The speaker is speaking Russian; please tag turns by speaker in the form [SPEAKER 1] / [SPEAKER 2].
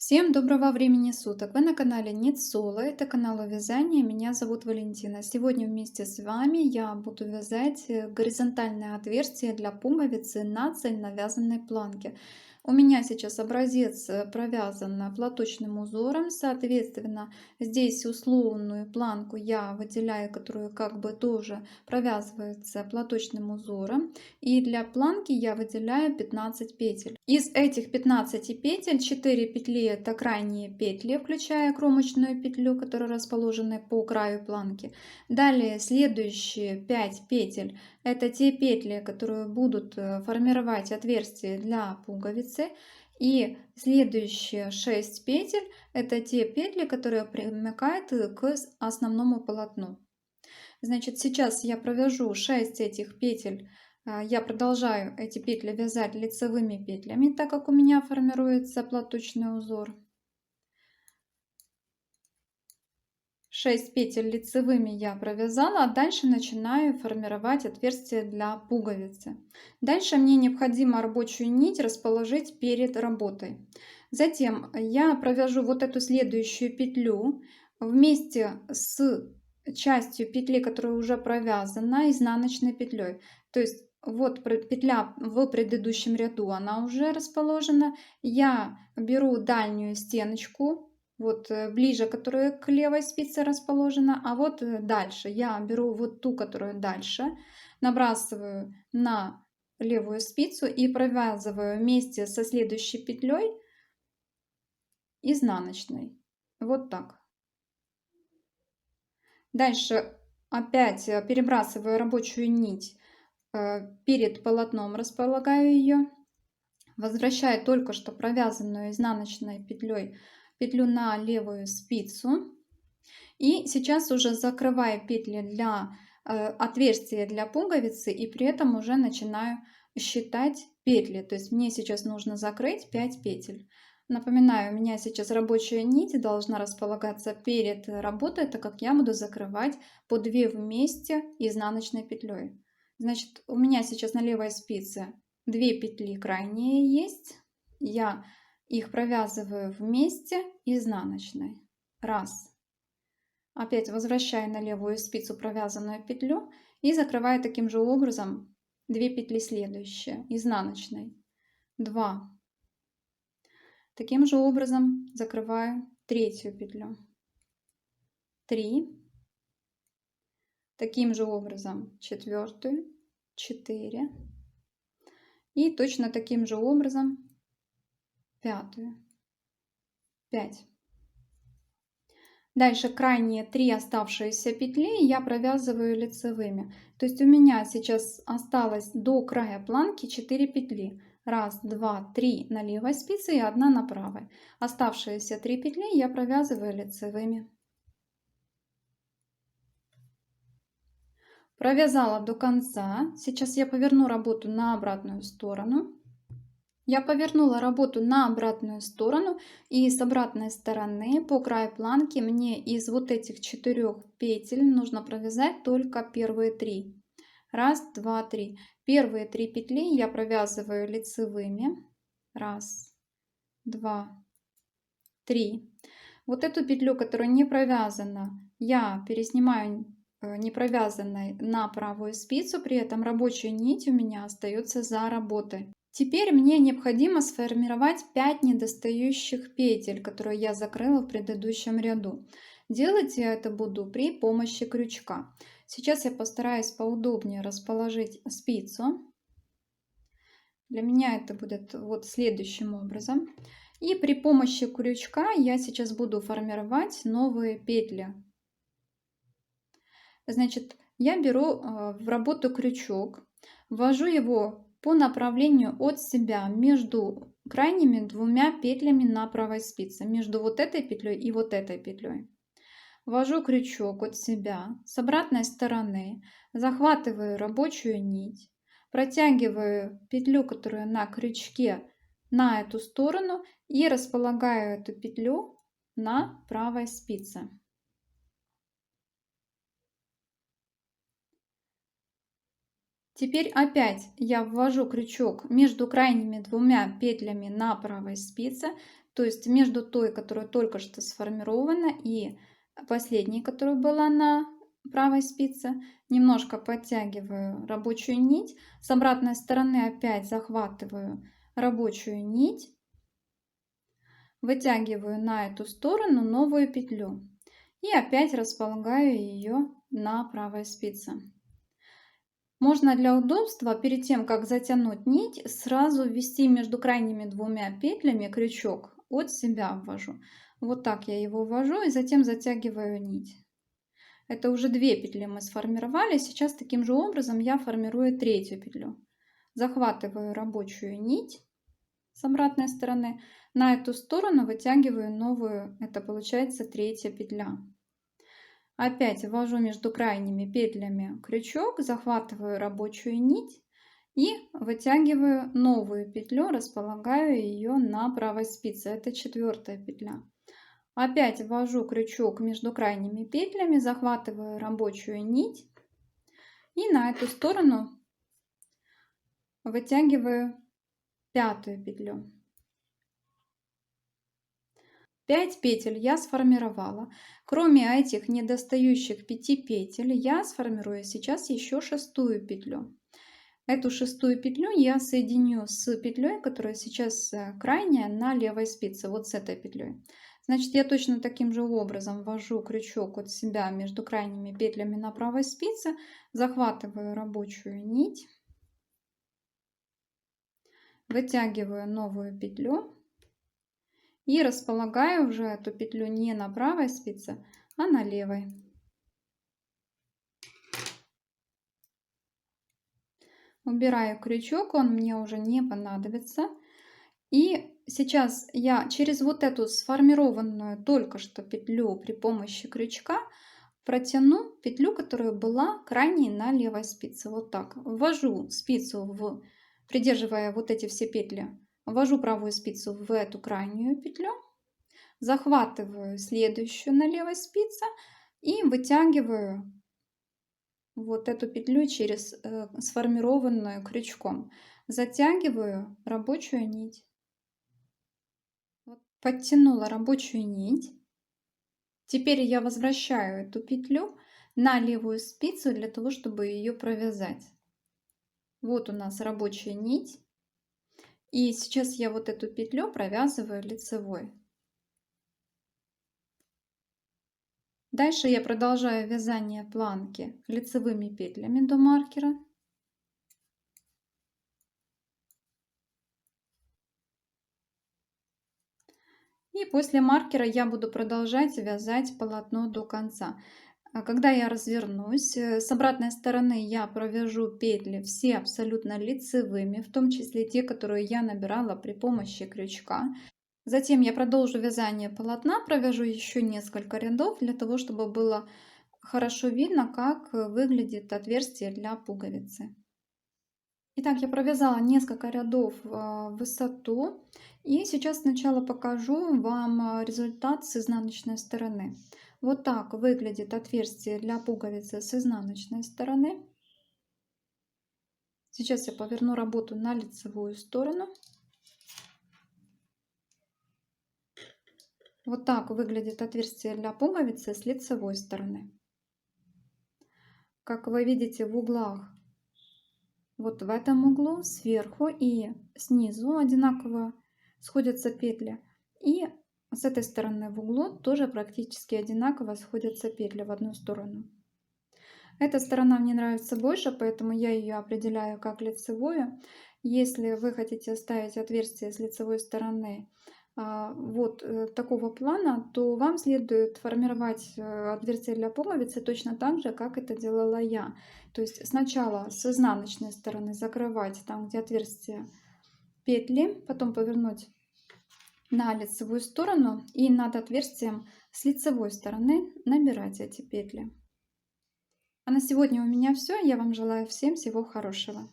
[SPEAKER 1] Всем доброго времени суток! Вы на канале Нет Соло, это канал о вязании, меня зовут Валентина. Сегодня вместе с вами я буду вязать горизонтальное отверстие для пуговицы на цельновязанной планке. У меня сейчас образец провязан платочным узором, соответственно, здесь условную планку я выделяю, которую как бы тоже провязывается платочным узором. И для планки я выделяю 15 петель. Из этих 15 петель 4 петли это крайние петли, включая кромочную петлю, которая расположена по краю планки. Далее следующие 5 петель это те петли, которые будут формировать отверстие для пуговицы. И следующие 6 петель это те петли, которые примыкают к основному полотну. Значит, сейчас я провяжу 6 этих петель. Я продолжаю эти петли вязать лицевыми петлями, так как у меня формируется платочный узор. 6 петель лицевыми я провязала, а дальше начинаю формировать отверстие для пуговицы. Дальше мне необходимо рабочую нить расположить перед работой. Затем я провяжу вот эту следующую петлю вместе с частью петли, которая уже провязана, изнаночной петлей. То есть вот петля в предыдущем ряду, она уже расположена. Я беру дальнюю стеночку, вот ближе, которая к левой спице расположена, а вот дальше я беру вот ту, которую дальше, набрасываю на левую спицу и провязываю вместе со следующей петлей изнаночной. Вот так. Дальше опять перебрасываю рабочую нить перед полотном, располагаю ее, возвращаю только что провязанную изнаночной петлей петлю на левую спицу. И сейчас уже закрываю петли для отверстия для пуговицы и при этом уже начинаю считать петли. То есть мне сейчас нужно закрыть 5 петель. Напоминаю, у меня сейчас рабочая нить должна располагаться перед работой, так как я буду закрывать по 2 вместе изнаночной петлей. Значит, у меня сейчас на левой спице 2 петли крайние есть. Я их провязываю вместе изнаночной. Раз. Опять возвращаю на левую спицу провязанную петлю и закрываю таким же образом 2 петли следующие изнаночной. 2. Таким же образом закрываю третью петлю. 3. Таким же образом четвертую. 4. И точно таким же образом пятую. 5. Дальше крайние 3 оставшиеся петли я провязываю лицевыми. То есть у меня сейчас осталось до края планки 4 петли. 1, 2, 3 на левой спице и 1 на правой. Оставшиеся 3 петли я провязываю лицевыми. Провязала до конца. Сейчас я поверну работу на обратную сторону. Я повернула работу на обратную сторону, и с обратной стороны по краю планки мне из вот этих 4 петель нужно провязать только первые 3. 1, 2, 3. Первые 3 петли я провязываю лицевыми. 1, 2, 3. Вот эту петлю, которая не провязана, я переснимаю не провязанной на правую спицу, при этом рабочая нить у меня остается за работой. Теперь мне необходимо сформировать 5 недостающих петель, которые я закрыла в предыдущем ряду. Делать я это буду при помощи крючка. Сейчас я постараюсь поудобнее расположить спицу. Для меня это будет вот следующим образом. И при помощи крючка я сейчас буду формировать новые петли. Значит, я беру в работу крючок, ввожу его по направлению от себя между крайними 2 петлями на правой спице, между вот этой петлей и вот этой петлей. Ввожу крючок от себя с обратной стороны, захватываю рабочую нить, протягиваю петлю, которая на крючке, на эту сторону и располагаю эту петлю на правой спице. Теперь опять я ввожу крючок между крайними 2 петлями на правой спице, То есть между той, которая только что сформирована, и последней, которая была на правой спице, немножко подтягиваю рабочую нить. С обратной стороны опять захватываю рабочую нить, вытягиваю на эту сторону новую петлю и опять располагаю ее на правой спице. Можно для удобства, перед тем, как затянуть нить, сразу ввести между крайними двумя петлями крючок, от себя ввожу. Вот так я его ввожу и затем затягиваю нить. Это уже 2 петли мы сформировали. Сейчас таким же образом я формирую третью петлю. Захватываю рабочую нить с обратной стороны, на эту сторону вытягиваю новую, это получается третья петля. Опять ввожу между крайними петлями крючок, захватываю рабочую нить и вытягиваю новую петлю, располагаю ее на правой спице. Это 4-я петля. Опять ввожу крючок между крайними петлями, захватываю рабочую нить и на эту сторону вытягиваю 5-ю петлю. 5 петель я сформировала. Кроме этих недостающих 5 петель, я сформирую сейчас еще 6-ю петлю. Эту 6-ю петлю я соединю с петлей, которая сейчас крайняя на левой спице, вот с этой петлей. Значит, я точно таким же образом ввожу крючок от себя между крайними петлями на правой спице, захватываю рабочую нить, вытягиваю новую петлю и располагаю уже эту петлю не на правой спице, а на левой. Убираю крючок, он мне уже не понадобится. И сейчас я через вот эту сформированную только что петлю при помощи крючка протяну петлю, которая была крайней на левой спице. Вот так. Ввожу спицу, придерживая вот эти все петли, ввожу правую спицу в эту крайнюю петлю, захватываю следующую на левой спице и вытягиваю вот эту петлю через сформированную крючком. Затягиваю рабочую нить. Вот, подтянула рабочую нить. Теперь я возвращаю эту петлю на левую спицу для того, чтобы ее провязать. Вот у нас рабочая нить. И сейчас я вот эту петлю провязываю лицевой. Дальше я продолжаю вязание планки лицевыми петлями до маркера. И после маркера я буду продолжать вязать полотно до конца. Когда я развернусь, с обратной стороны я провяжу петли все абсолютно лицевыми, в том числе те, которые я набирала при помощи крючка. Затем я продолжу вязание полотна, провяжу еще несколько рядов для того, чтобы было хорошо видно, как выглядит отверстие для пуговицы. Итак, я провязала несколько рядов в высоту, и сейчас сначала покажу вам результат с изнаночной стороны. Вот так выглядит отверстие для пуговицы с изнаночной стороны. Сейчас я поверну работу на лицевую сторону. Вот так выглядит отверстие для пуговицы с лицевой стороны. Как вы видите, в углах, вот в этом углу, сверху и снизу одинаково сходятся петли. И с этой стороны в углу тоже практически одинаково сходятся петли в одну сторону. Эта сторона мне нравится больше, поэтому я ее определяю как лицевую. Если вы хотите оставить отверстие с лицевой стороны вот такого плана, то вам следует формировать отверстие для пуговицы точно так же, как это делала я. То есть сначала с изнаночной стороны закрывать там, где отверстие, петли, потом повернуть на лицевую сторону и над отверстием с лицевой стороны набирать эти петли. А на сегодня у меня все. Я вам желаю всем всего хорошего.